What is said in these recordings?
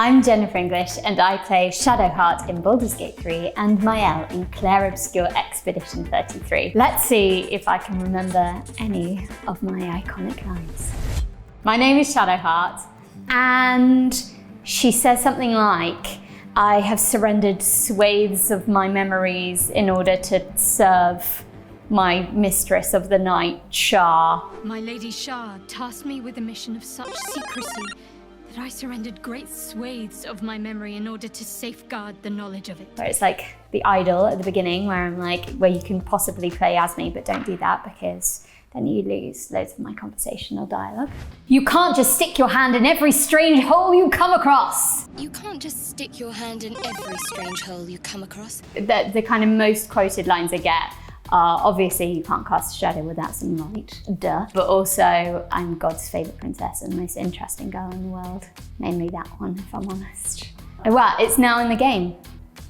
I'm Jennifer English and I play Shadowheart in Baldur's Gate 3 and Maelle in Clair Obscur Expedition 33. Let's see if I can remember any of my iconic lines. My name is Shadowheart and she says something like, I have surrendered swathes of my memories in order to serve my mistress of the night, Shah. My lady Shah tasked me with a mission of such secrecy that I surrendered great swathes of my memory in order to safeguard the knowledge of it. Where it's like the idol at the beginning where I'm like, where you can possibly play as me, but don't do that because then you lose loads of my conversational dialogue. You can't just stick your hand in every strange hole you come across. You can't just stick your hand in every strange hole you come across. The kind of most quoted lines I get are, obviously you can't cast a shadow without some light, duh. But also, I'm God's favourite princess and the most interesting girl in the world. Namely that one, if I'm honest. Well, it's now in the game.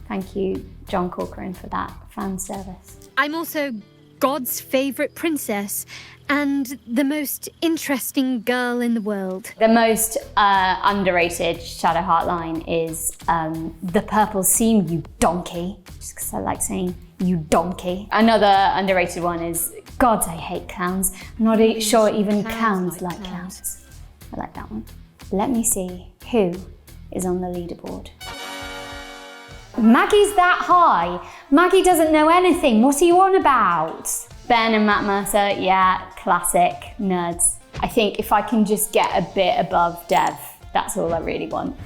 Thank you, John Corcoran, for that fan service. I'm also God's favourite princess and the most interesting girl in the world. The most underrated Shadowheart line is the purple seam, you donkey. Just because I like saying you donkey. Another underrated one is, God, I hate clowns. I'm not sure even clowns like clowns. I like that one. Let me see who is on the leaderboard. Maggie's that high. Maggie doesn't know anything. What are you on about? Ben and Matt Mercer, yeah, classic nerds. I think if I can just get a bit above Dev, that's all I really want.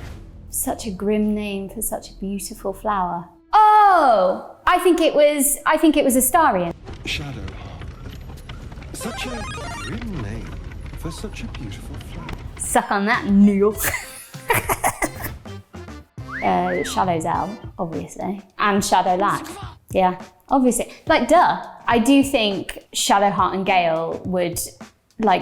Such a grim name for such a beautiful flower. Oh, I think it was Astarion. Shadowheart. Such a grim name for such a beautiful flower. Suck on that, Neil. Shadow'zel, obviously, and Shadowlac. Yeah, obviously. Like, duh. I do think Shadowheart and Gale would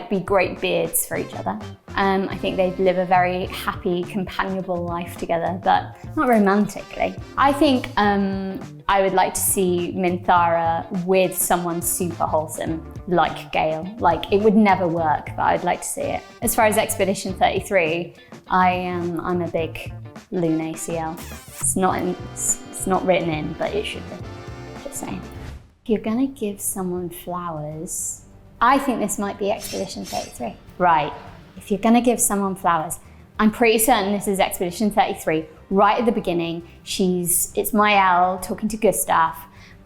be great beards for each other. I think they'd live a very happy, companionable life together, but not romantically. I think I would like to see Minthara with someone super wholesome, like Gale. Like, it would never work, but I'd like to see it. As far as Expedition 33, I'm a big Loon ACL. It's not written in, but it should be. Just saying. If you're gonna give someone flowers, I think this might be Expedition 33. Right, if you're gonna give someone flowers, I'm pretty certain this is Expedition 33. Right at the beginning, it's Maelle talking to Gustav,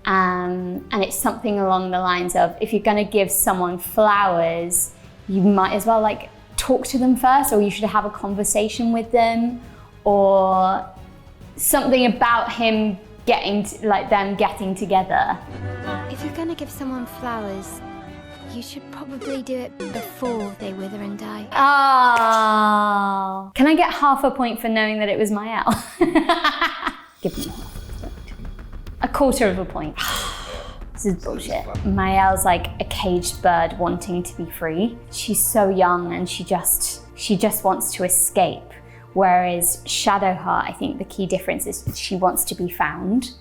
and it's something along the lines of, if you're gonna give someone flowers, you might as well talk to them first, or you should have a conversation with them, or something about him them getting together. If you're gonna give someone flowers, you should probably do it before they wither and die. Oh. Can I get half a point for knowing that it was Maelle? Give me a quarter of a point. This is bullshit. Maelle's like a caged bird wanting to be free. She's so young and she just wants to escape. Whereas Shadowheart, I think the key difference is she wants to be found.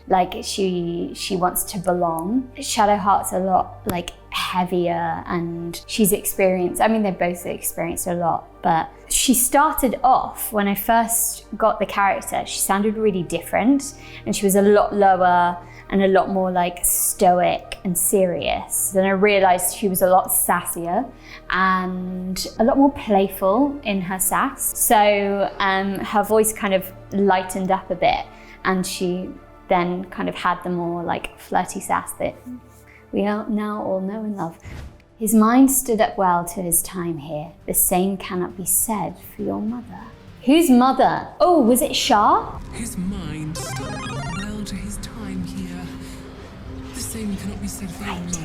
She wants to belong. Shadowheart's a lot heavier and she's experienced, they both experienced a lot, but she started off, when I first got the character, she sounded really different and she was a lot lower and a lot more stoic and serious. Then I realized she was a lot sassier and a lot more playful in her sass. So her voice kind of lightened up a bit and she then kind of had the more flirty sass that we now all know and love. His mind stood up well to his time here. The same cannot be said for your mother. Whose mother? Oh, was it Shah? His mind stood up well to his time here. The same cannot be said for your mother.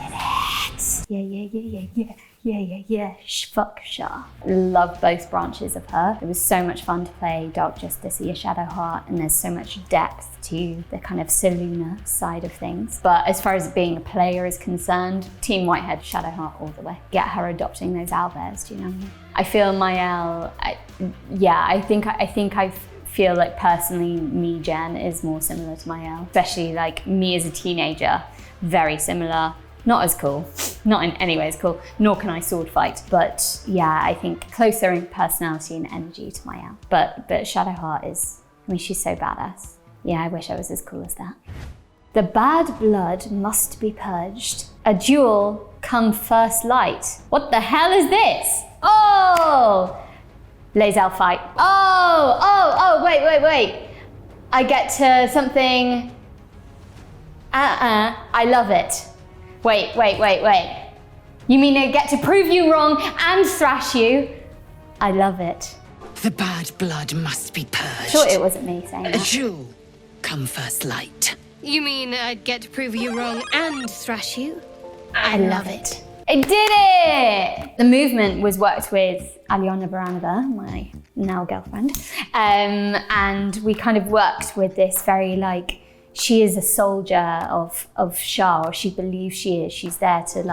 Yeah. Fuck Shah. Love both branches of her. It was so much fun to play Dark Justice, a Shadowheart, and there's so much depth to the kind of Selûne side of things. But as far as being a player is concerned, Team Whitehead, Shadowheart all the way. Get her adopting those owlbears, do you know what I mean? I feel Maelle, I feel like personally me, Jen, is more similar to Maelle. Especially me as a teenager, very similar. Not as cool, not in any way as cool, nor can I sword fight. But yeah, I think closer in personality and energy to Maelle. But Shadowheart is, I mean, she's so badass. Yeah, I wish I was as cool as that. The bad blood must be purged. A duel come first light. What the hell is this? Oh! lae'zel fight. Oh, wait. I get to something. I love it. Wait. You mean I get to prove you wrong and thrash you? I love it. The bad blood must be purged. Sure, it wasn't me saying A that. duel come first light. You mean I'd get to prove you wrong and thrash you? I love it. I did it! The movement was worked with Aliona Baranova, my now girlfriend. And we kind of worked with this very she is a soldier of Shah, or she believes she is. She's there to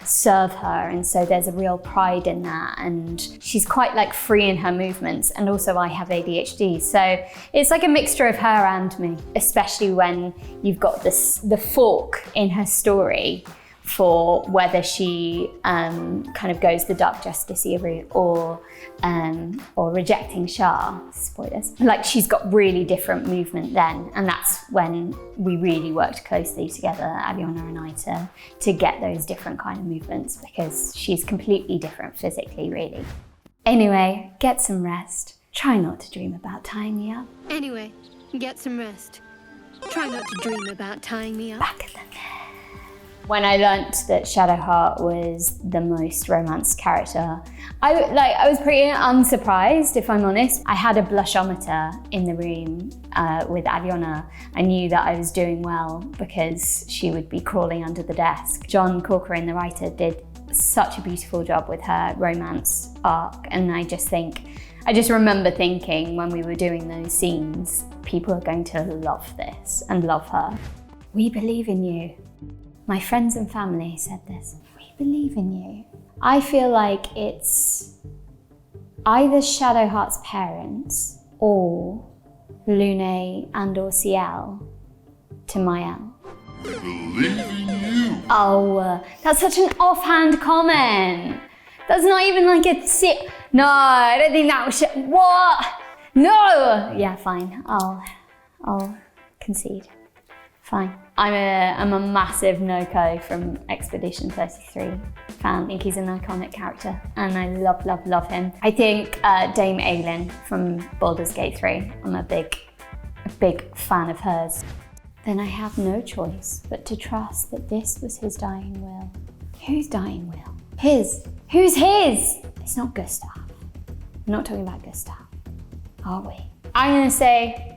serve her, and so there's a real pride in that, and she's quite free in her movements, and also I have ADHD, so it's like a mixture of her and me, especially when you've got the fork in her story for whether she kind of goes the dark justicey route or rejecting Shah. Spoilers. She's got really different movement then, and that's when we really worked closely together, Aliona and I, to get those different kind of movements, because she's completely different physically, really. Anyway, get some rest. Try not to dream about tying me up. Anyway, get some rest. Try not to dream about tying me up. Back at the When I learnt that Shadowheart was the most romanced character, I was pretty unsurprised, if I'm honest. I had a blushometer in the room with Aliona. I knew that I was doing well because she would be crawling under the desk. John Corcoran, the writer, did such a beautiful job with her romance arc, and I just remember thinking when we were doing those scenes, people are going to love this and love her. We believe in you. My friends and family said this. We believe in you. I feel like it's either Shadowheart's parents or Lune and or Ciel to Maelle. We believe in you. Oh, that's such an offhand comment. That's not even No, I don't think that was What? No! Yeah, fine. I'll concede. Fine. I'm a massive Noko from Expedition 33 fan. I think he's an iconic character and I love him. I think Dame Aelin from Baldur's Gate 3, I'm a big fan of hers. Then I have no choice but to trust that this was his dying will. Whose dying will? His. Who's his? It's not Gustav. We're not talking about Gustav, are we? I'm gonna say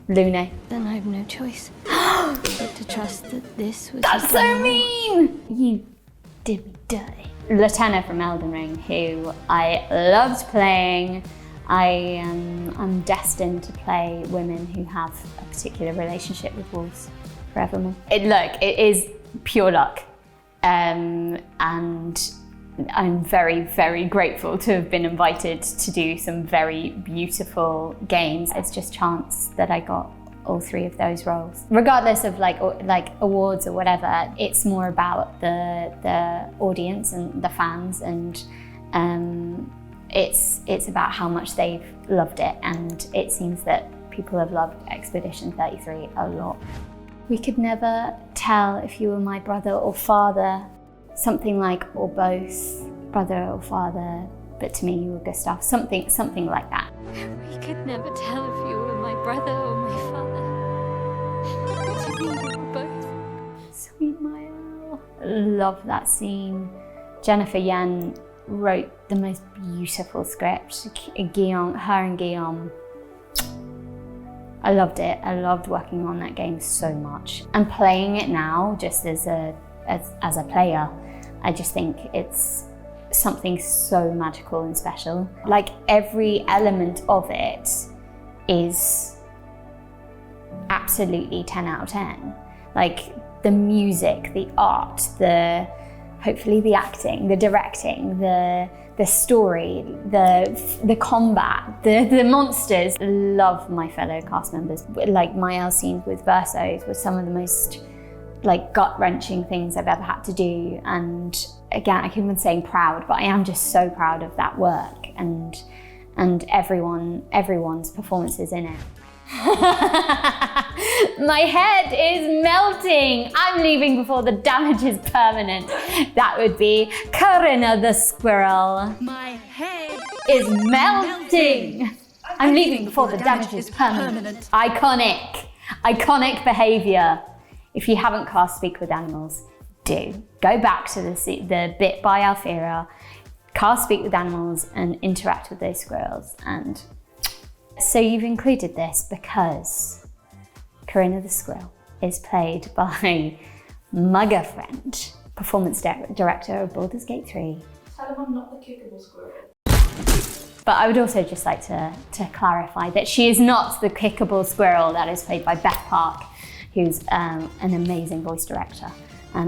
Lune. Then I have no choice but to trust that this was. That's so mean! You did me dirty. Latenna from Elden Ring, who I loved playing. I'm destined to play women who have a particular relationship with wolves forevermore. It is pure luck. And I'm very, very grateful to have been invited to do some very beautiful games. It's just chance that I got all three of those roles. Regardless of awards or whatever, it's more about the audience and the fans, and it's about how much they've loved it, and it seems that people have loved Expedition 33 a lot. We could never tell if you were my brother or father, something like or both, brother or father, but to me you were Gustav, something like that. We could never tell if you were my brother or my father, but to me you were both. Sweet Maelle. Love that scene. Jennifer Yen wrote the most beautiful script. Guillaume, her and Guillaume. I loved it. I loved working on that game so much. And playing it now, just as a player, I just think it's something so magical and special. Every element of it is absolutely 10 out of 10. The music, the art, hopefully the acting, the directing, the story, the combat, the monsters. Love my fellow cast members. Maelle's scenes with Versos were some of the most like gut-wrenching things I've ever had to do. And again, I keep on saying proud, but I am just so proud of that work and everyone's performances in it. My head is melting. I'm leaving before the damage is permanent. That would be Karina the squirrel. My head Is melting. I'm leaving before the damage is permanent. Iconic behavior. If you haven't cast Speak with Animals, do. Go back to the bit by Alfira, cast Speak with Animals and interact with those squirrels. And so you've included this because Karina the squirrel is played by my girlfriend, performance director of Baldur's Gate 3. Tell them I'm not the kickable squirrel. But I would also just like to clarify that she is not the kickable squirrel that is played by Beth Park, who's an amazing voice director.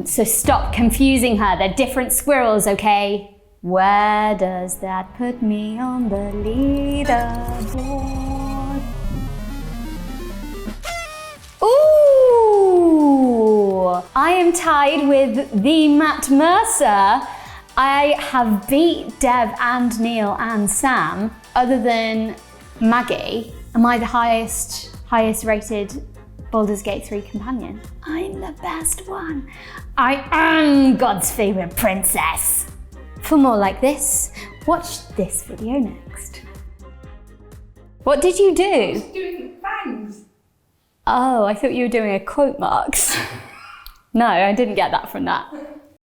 So stop confusing her. They're different squirrels, okay? Where does that put me on the leaderboard? Ooh! I am tied with the Matt Mercer. I have beat Dev and Neil and Sam. Other than Maggie, am I the highest rated Baldur's Gate 3 companion? I'm the best one. I am God's favorite princess. For more like this, watch this video next. What did you do? I was doing fangs. Oh, I thought you were doing a quote marks. No, I didn't get that from that.